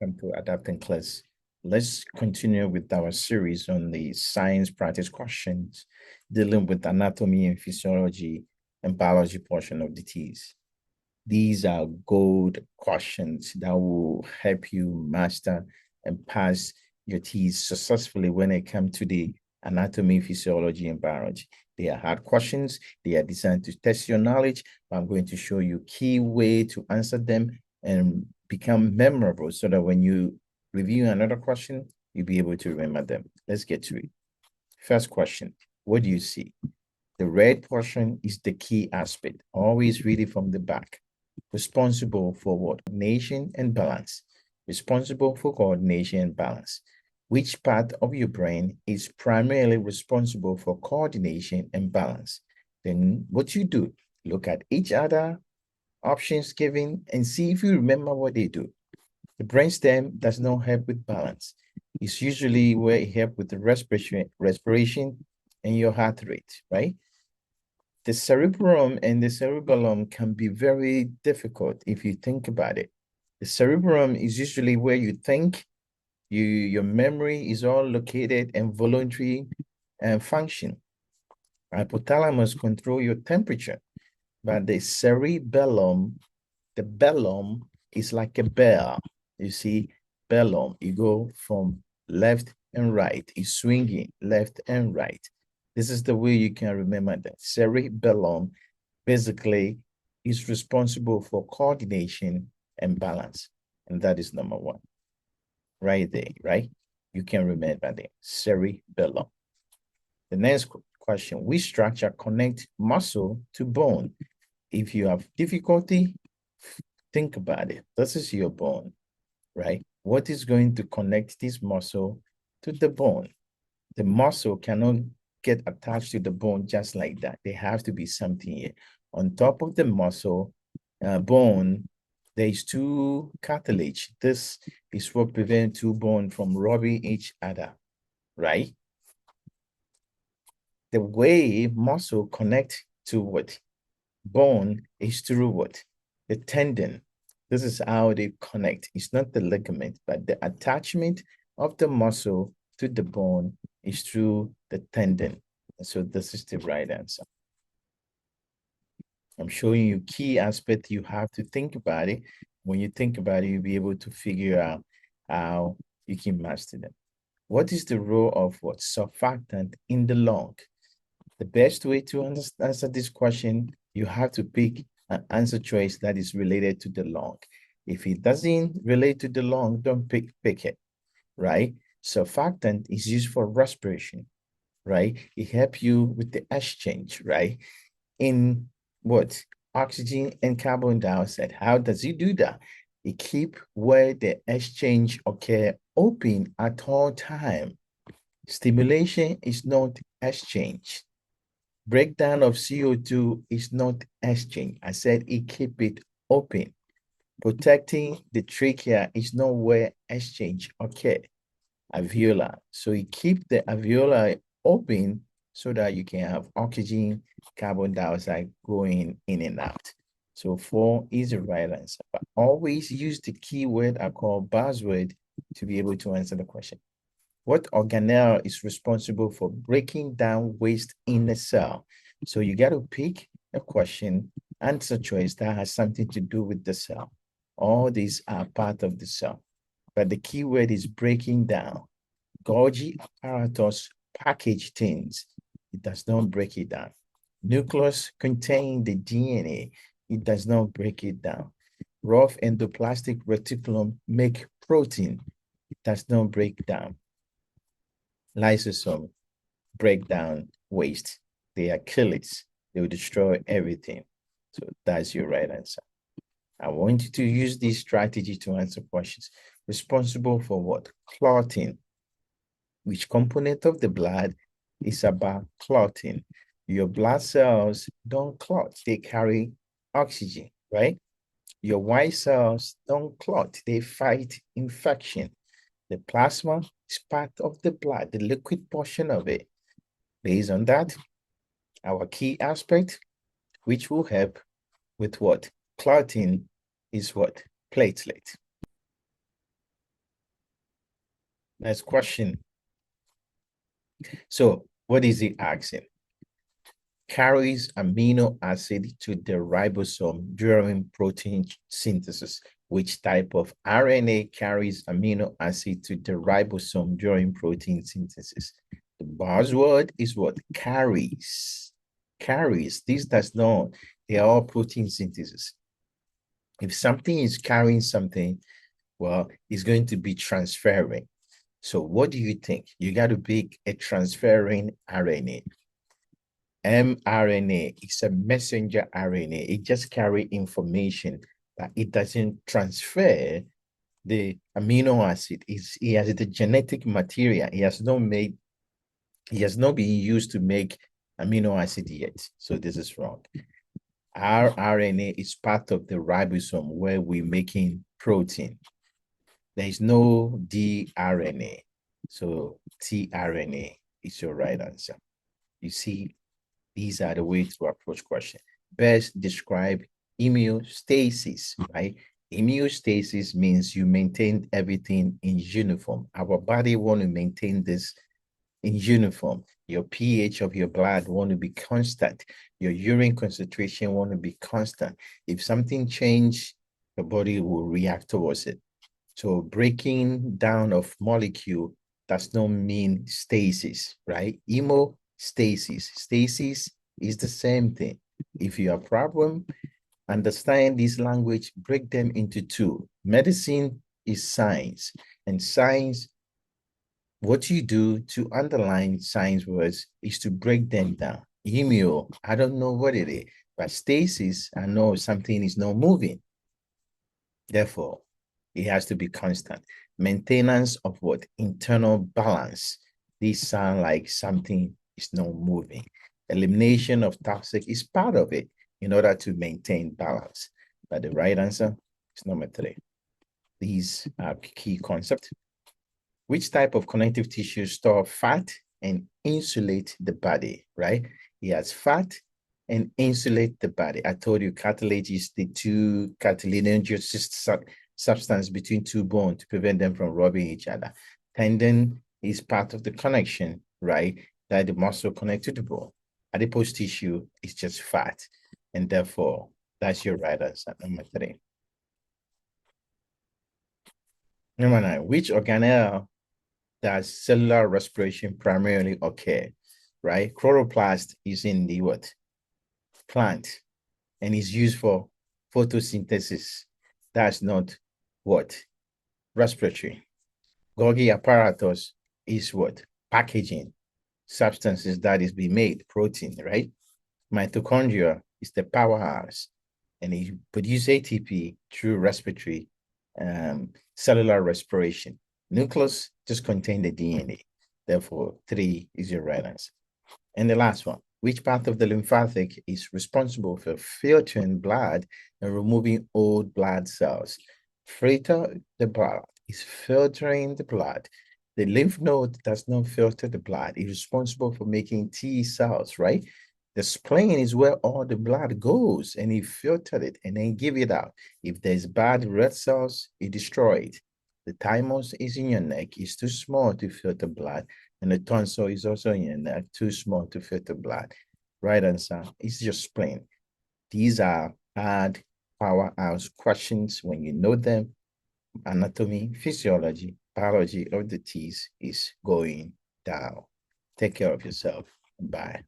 Welcome to Adapting Class. Let's continue with our series on the science practice questions dealing with anatomy and physiology and biology portion of the TEAS. These are gold questions that will help you master and pass your TEAS successfully when it comes to the anatomy, physiology, and biology. They are hard questions. They are designed to test your knowledge. I'm going to show you key way to answer them and become memorable so that when you review another question, you'll be able to remember them. Let's get to it. First question, what do you see? The red portion is the key aspect. Always read it from the back. Responsible for what? Coordination and balance. Responsible for coordination and balance. Which part of your brain is primarily responsible for coordination and balance? Then what you do, look at each other options given and see if you remember what they do. The brainstem does not help with balance. It's usually where it helps with the respiration and your heart rate, right? The cerebrum and the cerebellum can be very difficult if you think about it. The cerebrum is usually where you think, your memory is all located and voluntary and function. Hypothalamus control your temperature, but the cerebellum, the bellum is like a bell. You see, bellum, you go from left and right, it's swinging left and right. This is the way you can remember that. Cerebellum basically is responsible for coordination and balance. And that is number one. Right there, right? You can remember that. Cerebellum. The next question, which structure connects muscle to bone? If you have difficulty, think about it. This is your bone, right? What is going to connect this muscle to the bone? The muscle cannot get attached to the bone just like that. There has to be something here. On top of the muscle, bone, there is two cartilage. This is what prevents two bones from rubbing each other, right? The way muscle connect to what? Bone is through what? The tendon. This is how they connect. It's not the ligament, but the attachment of the muscle to the bone is through the tendon. So this is the right answer. I'm showing you key aspect. You have to think about it. When you think about it, you'll be able to figure out how you can master them. What is the role of what? Surfactant in the lung? The best way to answer this question, you have to pick an answer choice that is related to the lung. If it doesn't relate to the lung, don't pick it, right? Surfactant is used for respiration, right? It helps you with the exchange, right? In what? Oxygen and carbon dioxide. How does it do that? It keep where the exchange occur open at all time. Stimulation is not exchange. Breakdown of CO2 is not exchange. I said it keep it open. Protecting the trachea is not where exchange occur. Alveolar. So you keep the alveolar open so that you can have oxygen, carbon dioxide going in and out. So 4 is the right answer. But always use the keyword I call buzzword to be able to answer the question. What organelle is responsible for breaking down waste in the cell? So you got to pick a question, answer choice that has something to do with the cell. All these are part of the cell. But the key word is breaking down. Golgi apparatus package things. It does not break it down. Nucleus contain the DNA. It does not break it down. Rough endoplasmic reticulum make protein. It does not break down. Lysosome break down waste. They are killers. They will destroy everything. So that's your right answer. I want you to use this strategy to answer questions. Responsible for what? Clotting. Which component of the blood is about clotting? Your blood cells don't clot. They carry oxygen, right? Your white cells don't clot. They fight infection. The plasma is part of the blood, the liquid portion of it. Based on that, our key aspect, which will help with what? Clotting is what? Platelet. Next question. So what is he asking? Carries amino acid to the ribosome during protein synthesis. Which type of RNA carries amino acid to the ribosome during protein synthesis? The buzzword is what? Carries. Carries. This does not. They are all protein synthesis. If something is carrying something, well, it's going to be transferring. So what do you think? You got to pick a transferring RNA. mRNA is a messenger RNA. It just carries information, but it doesn't transfer the amino acid. It has the genetic material. It has not been used to make amino acid yet. So this is wrong. Our RNA is part of the ribosome where we're making protein. There is no dRNA. So tRNA is your right answer. You see, these are the ways to approach question. Best describe homeostasis, right? Homeostasis means you maintain everything in uniform. Our body want to maintain this in uniform. Your pH of your blood want to be constant. Your urine concentration want to be constant. If something change, the body will react towards it. So breaking down of molecule does not mean stasis, right? Hemostasis. Stasis is the same thing. If you have problem, understand this language, break them into two. Medicine is science, and science, what you do to underline science words is to break them down. Hemio, I don't know what it is, but stasis, I know something is not moving. Therefore, it has to be constant. Maintenance of what? Internal balance. These sound like something is not moving. Elimination of toxic is part of it in order to maintain balance. But the right answer is number 3. These are key concepts. Which type of connective tissue store fat and insulate the body, right? It has fat and insulate the body. I told you cartilage is the two cartilaginous substance between two bones to prevent them from rubbing each other. Tendon is part of the connection, right? That the muscle connect to the bone. Adipose tissue is just fat. And therefore, that's your right answer, number 3. Number 9, which organelle does cellular respiration primarily occur, right? Chloroplast is in the what? Plant, and is used for photosynthesis. That's not what? Respiratory. Golgi apparatus is what? Packaging substances that is being made, protein, right? Mitochondria is the powerhouse, and it produces ATP through respiratory cellular respiration. Nucleus just contains the DNA. Therefore, 3 is your right answer. And the last one, which part of the lymphatic is responsible for filtering blood and removing old blood cells? Filter the blood is filtering the blood. The lymph node does not filter the blood. It's responsible for making T cells, right? The spleen is where all the blood goes, and he filtered it and then give it out. If there's bad red cells, he destroy it. The thymus is in your neck. It's too small to filter blood. And the tonsil is also in your neck, too small to filter blood. Right answer is your spleen. These are hard powerhouse questions. When you know them, anatomy, physiology, biology of the teeth is going down. Take care of yourself. Bye.